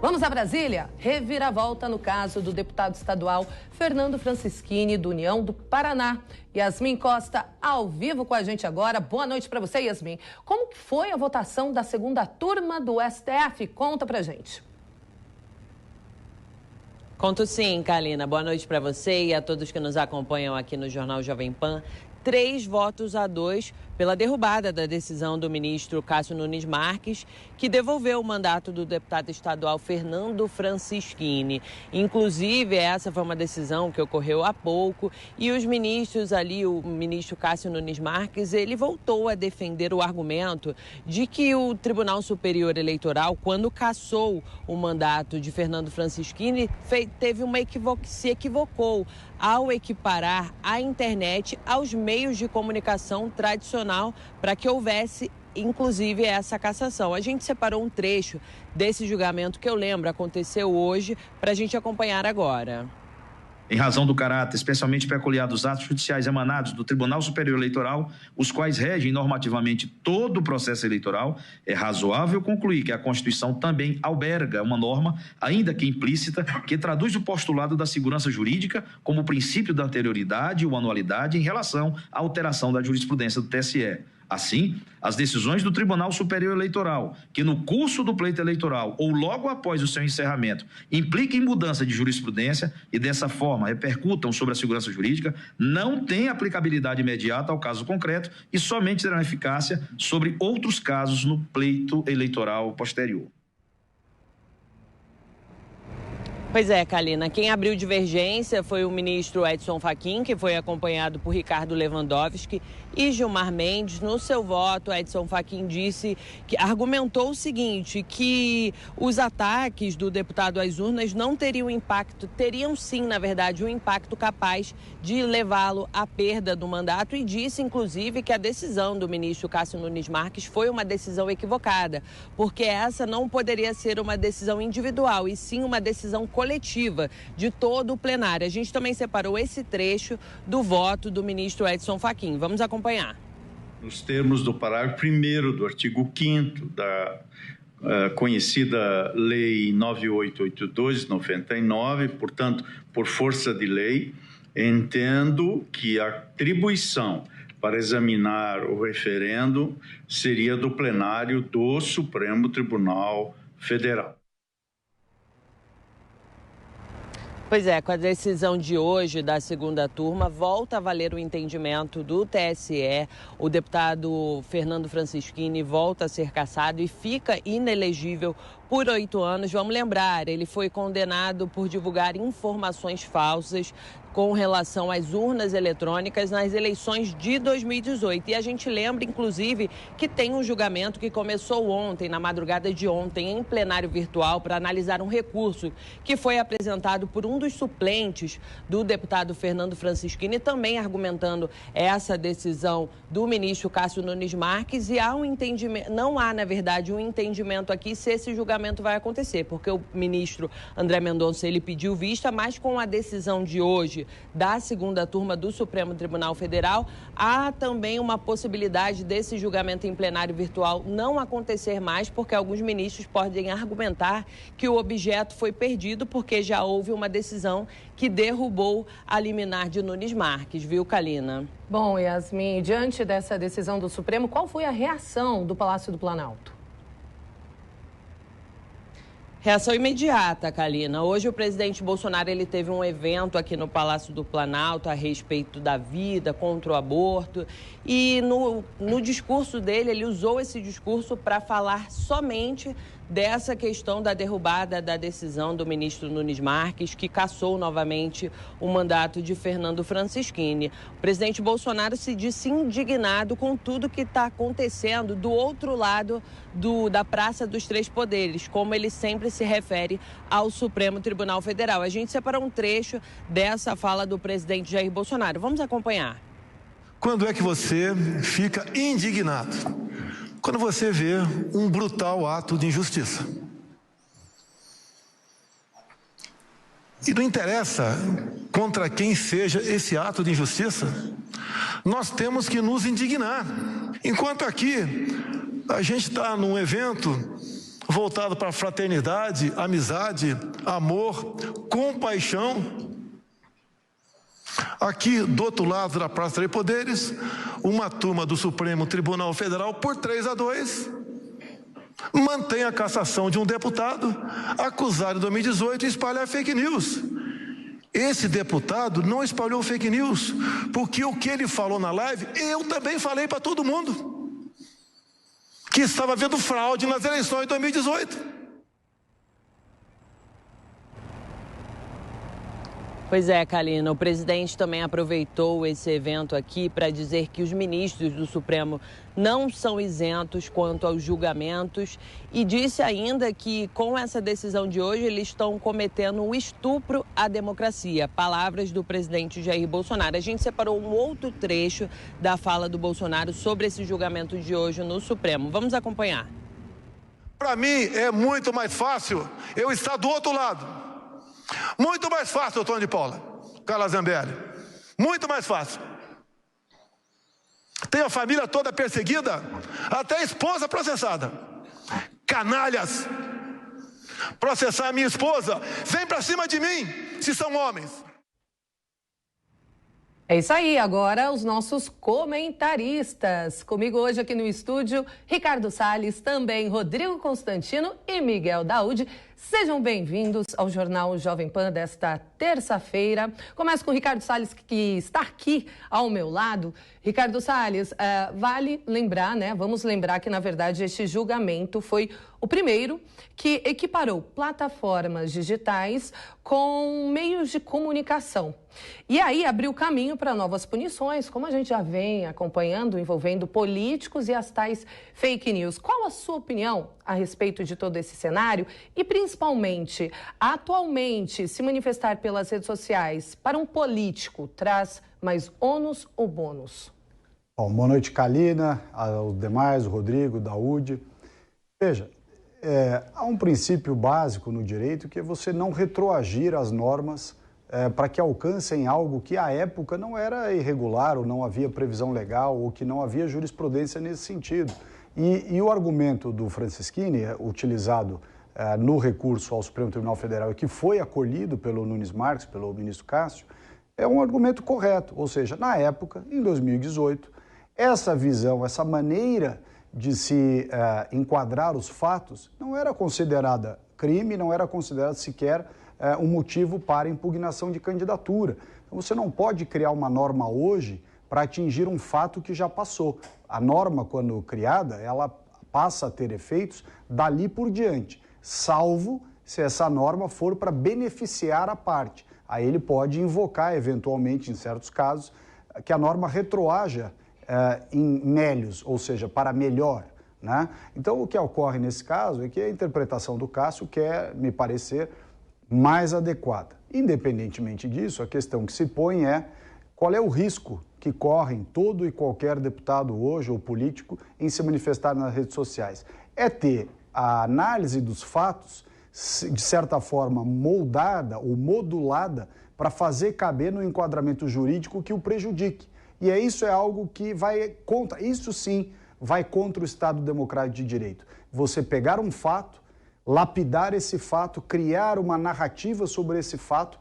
Vamos a Brasília? Reviravolta no caso do deputado estadual Fernando Francischini, do União do Paraná. Yasmin Costa, ao vivo com a gente agora. Boa noite para você, Yasmin. Como que foi a votação da segunda turma do STF? Conta pra gente. Conto sim, Kalina. Boa noite para você e a todos que nos acompanham aqui no Jornal Jovem Pan. 3 votos a 2 pela derrubada da decisão do ministro Cássio Nunes Marques, que devolveu o mandato do deputado estadual Fernando Francischini. Inclusive, essa foi uma decisão que ocorreu há pouco e os ministros ali, o ministro Cássio Nunes Marques, ele voltou a defender o argumento de que o Tribunal Superior Eleitoral, quando cassou o mandato de Fernando Francischini, se equivocou ao equiparar a internet aos meios de comunicação tradicional para que houvesse, inclusive, essa cassação. A gente separou um trecho desse julgamento que eu lembro aconteceu hoje para a gente acompanhar agora. Em razão do caráter especialmente peculiar dos atos judiciais emanados do Tribunal Superior Eleitoral, os quais regem normativamente todo o processo eleitoral, é razoável concluir que a Constituição também alberga uma norma, ainda que implícita, que traduz o postulado da segurança jurídica como o princípio da anterioridade ou anualidade em relação à alteração da jurisprudência do TSE. Assim, as decisões do Tribunal Superior Eleitoral, que no curso do pleito eleitoral ou logo após o seu encerramento impliquem mudança de jurisprudência e dessa forma repercutam sobre a segurança jurídica, não têm aplicabilidade imediata ao caso concreto e somente terão eficácia sobre outros casos no pleito eleitoral posterior. Pois é, Kalina, quem abriu divergência foi o ministro Edson Fachin, que foi acompanhado por Ricardo Lewandowski e Gilmar Mendes. No seu voto, Edson Fachin argumentou o seguinte, que os ataques do deputado às urnas não teriam impacto, teriam sim, na verdade, um impacto capaz de levá-lo à perda do mandato e disse, inclusive, que a decisão do ministro Cássio Nunes Marques foi uma decisão equivocada, porque essa não poderia ser uma decisão individual, e sim uma decisão coletiva de todo o plenário. A gente também separou esse trecho do voto do ministro Edson Fachin. Vamos acompanhar. Nos termos do parágrafo 1º do artigo 5º da conhecida Lei 9882/99, portanto, por força de lei, entendo que a atribuição para examinar o referendo seria do plenário do Supremo Tribunal Federal. Pois é, com a decisão de hoje da segunda turma, volta a valer o entendimento do TSE. O deputado Fernando Francischini volta a ser cassado e fica inelegível por 8 anos. Vamos lembrar, ele foi condenado por divulgar informações falsas com relação às urnas eletrônicas nas eleições de 2018. E a gente lembra, inclusive, que tem um julgamento que começou ontem, na madrugada de ontem, em plenário virtual, para analisar um recurso que foi apresentado por um dos suplentes do deputado Fernando Francischini, também argumentando essa decisão do ministro Cássio Nunes Marques. E há um entendimento, não há, na verdade, um entendimento aqui se esse julgamento vai acontecer, porque o ministro André Mendonça, ele pediu vista, mas com a decisão de hoje da segunda turma do Supremo Tribunal Federal, há também uma possibilidade desse julgamento em plenário virtual não acontecer mais, porque alguns ministros podem argumentar que o objeto foi perdido porque já houve uma decisão que derrubou a liminar de Nunes Marques, viu, Kalina? Bom, Yasmin, diante dessa decisão do Supremo, qual foi a reação do Palácio do Planalto? Reação imediata, Kalina. Hoje o presidente Bolsonaro ele teve um evento aqui no Palácio do Planalto a respeito da vida, contra o aborto. E no discurso dele, ele usou esse discurso para falar somente dessa questão da derrubada da decisão do ministro Nunes Marques, que cassou novamente o mandato de Fernando Francischini. O presidente Bolsonaro se disse indignado com tudo que está acontecendo do outro lado da Praça dos Três Poderes, como ele sempre se refere ao Supremo Tribunal Federal. A gente separou um trecho dessa fala do presidente Jair Bolsonaro. Vamos acompanhar. Quando é que você fica indignado? Quando você vê um brutal ato de injustiça. E não interessa contra quem seja esse ato de injustiça, nós temos que nos indignar. Enquanto aqui a gente está num evento voltado para fraternidade, amizade, amor, compaixão. Aqui, do outro lado da Praça dos Três Poderes, uma turma do Supremo Tribunal Federal, por 3-2, mantém a cassação de um deputado acusado em 2018 de espalhar fake news. Esse deputado não espalhou fake news, porque o que ele falou na live, eu também falei para todo mundo, que estava havendo fraude nas eleições de 2018. Pois é, Kalina, o presidente também aproveitou esse evento aqui para dizer que os ministros do Supremo não são isentos quanto aos julgamentos e disse ainda que com essa decisão de hoje eles estão cometendo um estupro à democracia. Palavras do presidente Jair Bolsonaro. A gente separou um outro trecho da fala do Bolsonaro sobre esse julgamento de hoje no Supremo. Vamos acompanhar. Para mim é muito mais fácil eu estar do outro lado. Muito mais fácil, Tony de Paula, Carla Zambelli. Muito mais fácil. Tem a família toda perseguida, até a esposa processada. Canalhas! Processar a minha esposa, vem pra cima de mim, se são homens. É isso aí, agora os nossos comentaristas. Comigo hoje aqui no estúdio, Ricardo Salles, também Rodrigo Constantino e Miguel Daúde. Sejam bem-vindos ao Jornal Jovem Pan desta terça-feira. Começo com o Ricardo Salles, que está aqui ao meu lado. Ricardo Salles, vale lembrar, né? Vamos lembrar que, na verdade, este julgamento foi o primeiro que equiparou plataformas digitais com meios de comunicação. E aí abriu caminho para novas punições, como a gente já vem acompanhando, envolvendo políticos e as tais fake news. Qual a sua opinião a respeito de todo esse cenário e, principalmente, atualmente, se manifestar pelas redes sociais para um político traz mais ônus ou bônus? Bom, boa noite, Kalina, aos demais, o Rodrigo, o Daúde. Veja, há um princípio básico no direito que é você não retroagir as normas para que alcancem algo que à época não era irregular ou não havia previsão legal ou que não havia jurisprudência nesse sentido. E o argumento do Francisquini, utilizado no recurso ao Supremo Tribunal Federal e que foi acolhido pelo Nunes Marques, pelo ministro Cássio, é um argumento correto. Ou seja, na época, em 2018, essa visão, essa maneira de se enquadrar os fatos não era considerada crime, não era considerada sequer um motivo para impugnação de candidatura. Então, você não pode criar uma norma hoje para atingir um fato que já passou. A norma, quando criada, ela passa a ter efeitos dali por diante, salvo se essa norma for para beneficiar a parte. Aí ele pode invocar, eventualmente, em certos casos, que a norma retroaja em melius, ou seja, para melhor, né? Então, o que ocorre nesse caso é que a interpretação do Cássio quer, me parecer, mais adequada. Independentemente disso, a questão que se põe é qual é o risco que correm todo e qualquer deputado hoje ou político em se manifestar nas redes sociais. É ter a análise dos fatos, de certa forma, moldada ou modulada para fazer caber no enquadramento jurídico que o prejudique. E isso é algo que vai contra, isso sim, vai contra o Estado Democrático de Direito. Você pegar um fato, lapidar esse fato, criar uma narrativa sobre esse fato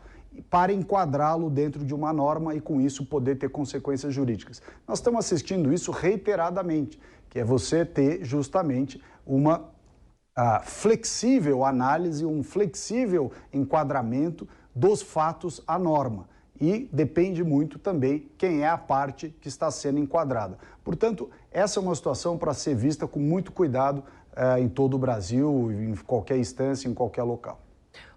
para enquadrá-lo dentro de uma norma e, com isso, poder ter consequências jurídicas. Nós estamos assistindo isso reiteradamente, que é você ter justamente uma flexível análise, um flexível enquadramento dos fatos à norma. E depende muito também quem é a parte que está sendo enquadrada. Portanto, essa é uma situação para ser vista com muito cuidado em todo o Brasil, em qualquer instância, em qualquer local.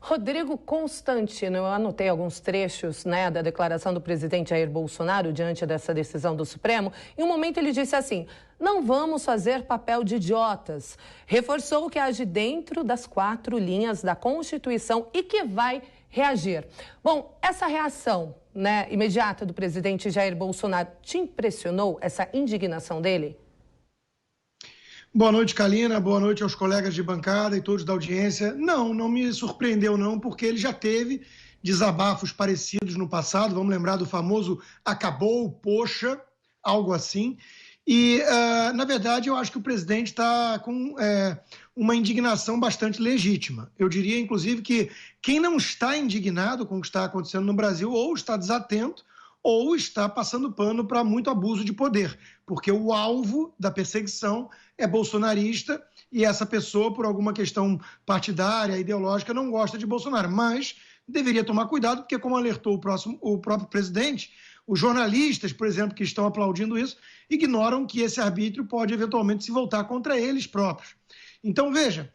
Rodrigo Constantino, eu anotei alguns trechos, né, da declaração do presidente Jair Bolsonaro diante dessa decisão do Supremo. Em um momento ele disse assim: não vamos fazer papel de idiotas. Reforçou que age dentro das 4 linhas da Constituição e que vai reagir. Bom, essa reação, né, imediata do presidente Jair Bolsonaro te impressionou, essa indignação dele? Boa noite, Kalina. Boa noite aos colegas de bancada e todos da audiência. Não me surpreendeu não, porque ele já teve desabafos parecidos no passado. Vamos lembrar do famoso acabou, poxa, algo assim. E, na verdade, eu acho que o presidente está com uma indignação bastante legítima. Eu diria, inclusive, que quem não está indignado com o que está acontecendo no Brasil ou está desatento ou está passando pano para muito abuso de poder, porque o alvo da perseguição é bolsonarista e essa pessoa, por alguma questão partidária, ideológica, não gosta de Bolsonaro. Mas deveria tomar cuidado, porque, como alertou o próprio presidente, os jornalistas, por exemplo, que estão aplaudindo isso, ignoram que esse arbítrio pode eventualmente se voltar contra eles próprios. Então, veja,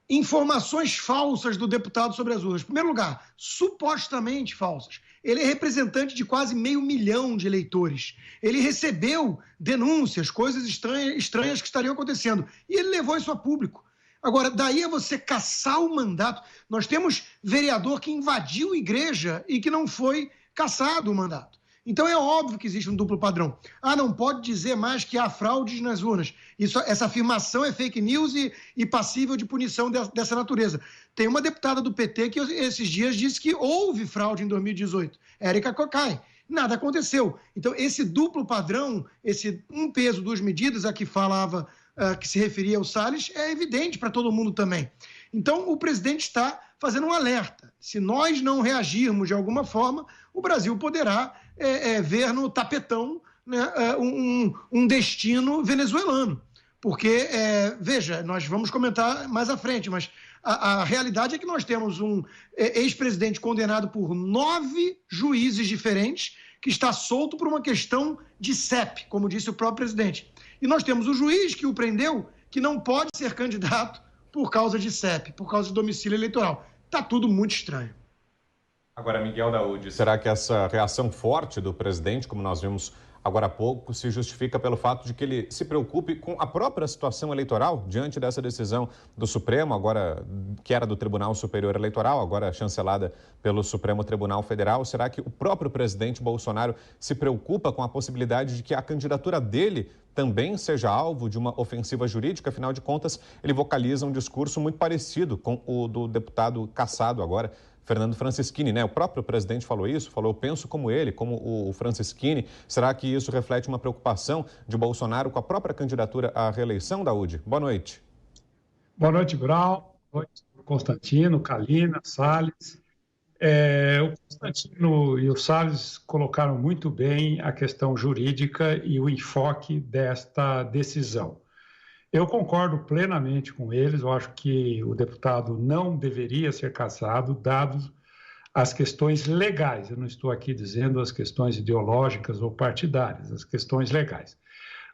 informações falsas do deputado sobre as urnas. Em primeiro lugar, supostamente falsas. Ele é representante de quase 500 mil de eleitores. Ele recebeu denúncias, coisas estranhas que estariam acontecendo. E ele levou isso a público. Agora, daí a você caçar o mandato. Nós temos vereador que invadiu igreja e que não foi cassado o mandato. Então é óbvio que existe um duplo padrão. Não pode dizer mais que há fraudes nas urnas. Essa afirmação é fake news e passível de punição dessa natureza. Tem uma deputada do PT que esses dias disse que houve fraude em 2018, Érica Cocai. Nada aconteceu. Então esse duplo padrão, esse um peso, duas medidas a que falava, que se referia ao Salles, é evidente para todo mundo também. Então o presidente está fazendo um alerta. Se nós não reagirmos de alguma forma, o Brasil poderá ver no tapetão, né, um destino venezuelano. Porque, veja, nós vamos comentar mais à frente, mas a realidade é que nós temos um ex-presidente condenado por 9 juízes diferentes que está solto por uma questão de CEP, como disse o próprio presidente. E nós temos o juiz que o prendeu, que não pode ser candidato por causa de CEP, por causa de domicílio eleitoral. Está tudo muito estranho. Agora, Miguel Daúde, será que essa reação forte do presidente, como nós vimos agora há pouco, se justifica pelo fato de que ele se preocupe com a própria situação eleitoral diante dessa decisão do Supremo, agora que era do Tribunal Superior Eleitoral, agora chancelada pelo Supremo Tribunal Federal? Será que o próprio presidente Bolsonaro se preocupa com a possibilidade de que a candidatura dele também seja alvo de uma ofensiva jurídica? Afinal de contas, ele vocaliza um discurso muito parecido com o do deputado cassado agora, Fernando Francischini, né? O próprio presidente falou isso, falou, eu penso como ele, como o Francischini. Será que isso reflete uma preocupação de Bolsonaro com a própria candidatura à reeleição, Daúde? Boa noite. Boa noite, Brau. Boa noite, Constantino, Kalina, Salles. O Constantino e o Salles colocaram muito bem a questão jurídica e o enfoque desta decisão. Eu concordo plenamente com eles, eu acho que o deputado não deveria ser cassado, dadas as questões legais. Eu não estou aqui dizendo as questões ideológicas ou partidárias, as questões legais.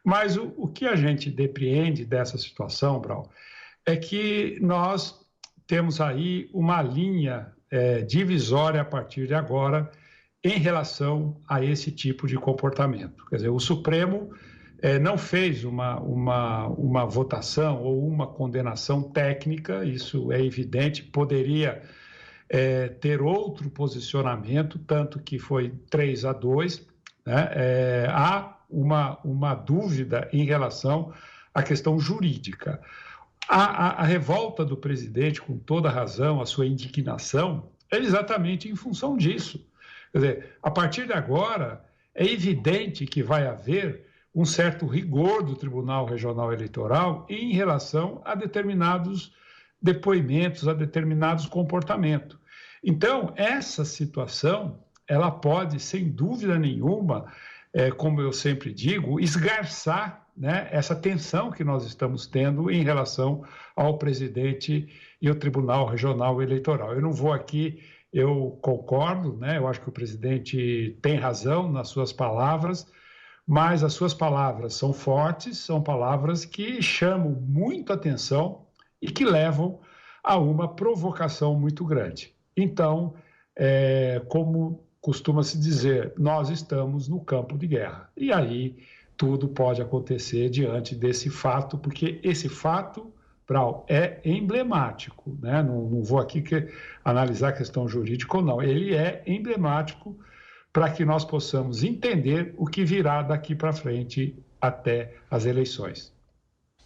Mas o que a gente depreende dessa situação, Brau, é que nós temos aí uma linha divisória a partir de agora em relação a esse tipo de comportamento. Quer dizer, o Supremo não fez uma votação ou uma condenação técnica, isso é evidente, poderia ter outro posicionamento, tanto que foi 3-2, né? Há uma dúvida em relação à questão jurídica. A revolta do presidente, com toda razão, a sua indignação, é exatamente em função disso. Quer dizer, a partir de agora, é evidente que vai haver um certo rigor do Tribunal Regional Eleitoral em relação a determinados depoimentos, a determinados comportamentos. Então, essa situação, ela pode, sem dúvida nenhuma, como eu sempre digo, esgarçar, né, essa tensão que nós estamos tendo em relação ao presidente e ao Tribunal Regional Eleitoral. Eu não vou aqui, eu concordo, né, eu acho que o presidente tem razão nas suas palavras, mas as suas palavras são fortes, são palavras que chamam muito atenção e que levam a uma provocação muito grande. Então, como costuma-se dizer, nós estamos no campo de guerra. E aí tudo pode acontecer diante desse fato, porque esse fato, Brau, é emblemático, né? Não vou aqui analisar a questão jurídica ou não, ele é emblemático para que nós possamos entender o que virá daqui para frente até as eleições.